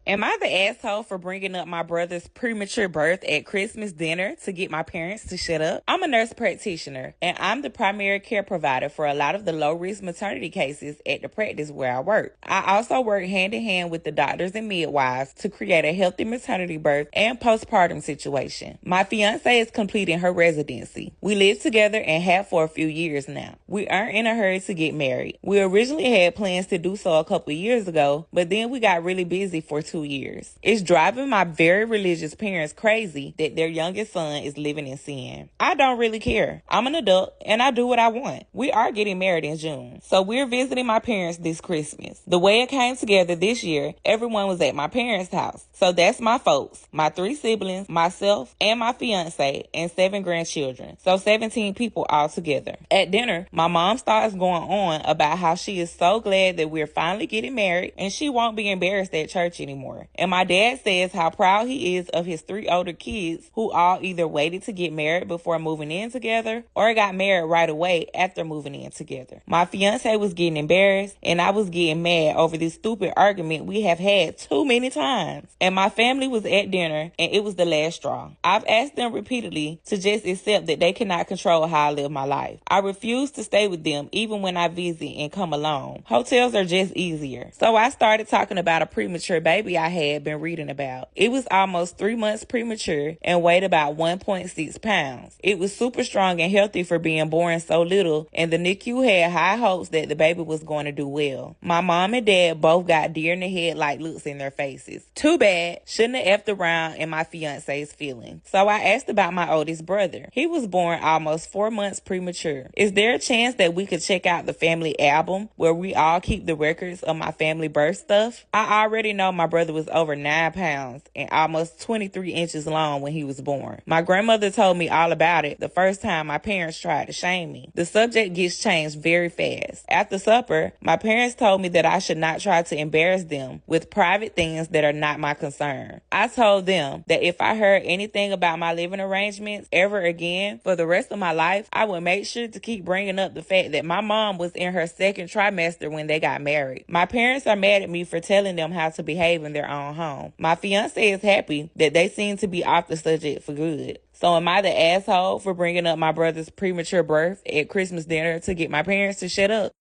Am I the asshole for bringing up my brother's premature birth at Christmas dinner to get my parents to shut up? I'm a nurse practitioner, and I'm the primary care provider for a lot of the low-risk maternity cases at the practice where I work. I also work hand-in-hand with the doctors and midwives to create a healthy maternity birth and postpartum situation. My fiance is completing her residency. We live together and have for a few years now. We aren't in a hurry to get married. We originally had plans to do so a couple years ago, but then we got really busy for 2 years. It's driving my very religious parents crazy that their youngest son is living in sin. I don't really care. I'm an adult and I do what I want. We are getting married in June, so we're visiting my parents this Christmas. The way it came together this year, everyone was at my parents' house. So that's my folks, my 3 siblings, myself, and my fiance, and 7 grandchildren. So 17 people all together. At dinner, my mom starts going on about how she is so glad that we're finally getting married and she won't be embarrassed at church anymore. And my dad says how proud he is of his 3 older kids who all either waited to get married before moving in together or got married right away after moving in together. My fiance was getting embarrassed and I was getting mad over this stupid argument we have had too many times. And my family was at dinner and it was the last straw. I've asked them repeatedly to just accept that they cannot control how I live my life. I refuse to stay with them even when I visit and come alone. Hotels are just easier. So I started talking about a premature baby I had been reading about. It was almost 3 months premature and weighed about 1.6 pounds. It was super strong and healthy for being born so little, and the NICU had high hopes that the baby was going to do well. My mom and dad both got deer in the headlight looks in their faces. Too bad, shouldn't have effed around in my fiance's feelings. So I asked about my oldest brother. He was born almost 4 months premature. Is there a chance that we could check out the family album where we all keep the records of my family birth stuff? I already know my brother was over 9 pounds and almost 23 inches long when he was born. My grandmother told me all about it the first time my parents tried to shame me. The subject gets changed very fast. After supper, my parents told me that I should not try to embarrass them with private things that are not my concern. I told them that if I heard anything about my living arrangements ever again for the rest of my life, I would make sure to keep bringing up the fact that my mom was in her 2nd trimester when they got married. My parents are mad at me for telling them how to behave in their own home. My fiance is happy that they seem to be off the subject for good. So am I the asshole for bringing up my brother's premature birth at Christmas dinner to get my parents to shut up?